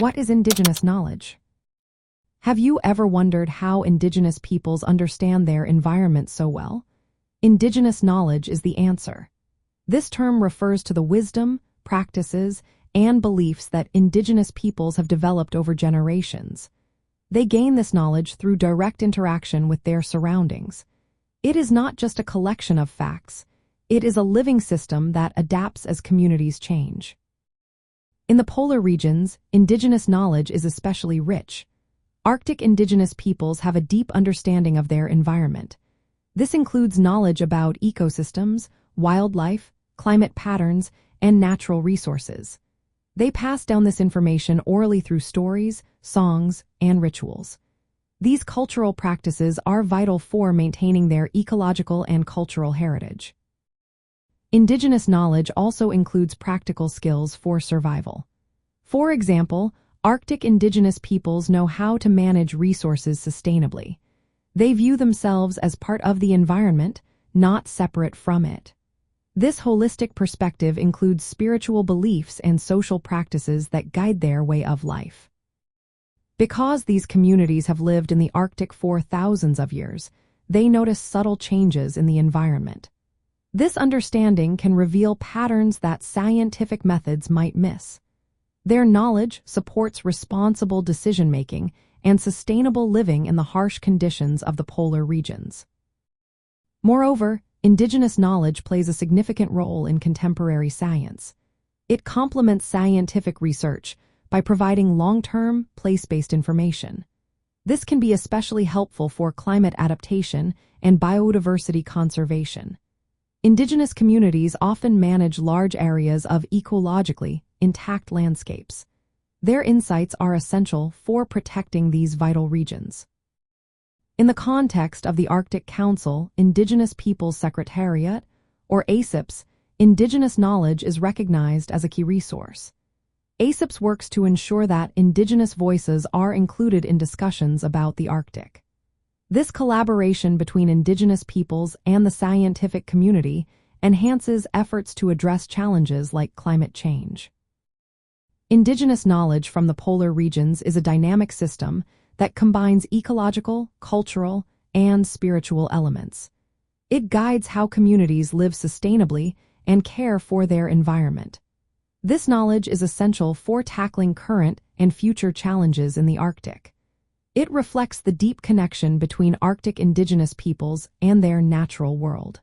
What is Indigenous knowledge? Have you ever wondered how Indigenous peoples understand their environment so well? Indigenous knowledge is the answer. This term refers to the wisdom, practices, and beliefs that Indigenous peoples have developed over generations. They gain this knowledge through direct interaction with their surroundings. It is not just a collection of facts. It is a living system that adapts as communities change. In the polar regions, Indigenous knowledge is especially rich. Arctic Indigenous peoples have a deep understanding of their environment. This includes knowledge about ecosystems, wildlife, climate patterns, and natural resources. They pass down this information orally through stories, songs, and rituals. These cultural practices are vital for maintaining their ecological and cultural heritage. Indigenous knowledge also includes practical skills for survival. For example, Arctic Indigenous peoples know how to manage resources sustainably. They view themselves as part of the environment, not separate from it. This holistic perspective includes spiritual beliefs and social practices that guide their way of life. Because these communities have lived in the Arctic for thousands of years, they notice subtle changes in the environment. This understanding can reveal patterns that scientific methods might miss. Their knowledge supports responsible decision-making and sustainable living in the harsh conditions of the polar regions. Moreover, Indigenous knowledge plays a significant role in contemporary science. It complements scientific research by providing long-term, place-based information. This can be especially helpful for climate adaptation and biodiversity conservation. Indigenous communities often manage large areas of ecologically intact landscapes. Their insights are essential for protecting these vital regions. In the context of the Arctic Council Indigenous Peoples Secretariat, or ASIPS, Indigenous knowledge is recognized as a key resource. ASIPS works to ensure that Indigenous voices are included in discussions about the Arctic. This collaboration between Indigenous peoples and the scientific community enhances efforts to address challenges like climate change. Indigenous knowledge from the polar regions is a dynamic system that combines ecological, cultural, and spiritual elements. It guides how communities live sustainably and care for their environment. This knowledge is essential for tackling current and future challenges in the Arctic. It reflects the deep connection between Arctic Indigenous peoples and their natural world.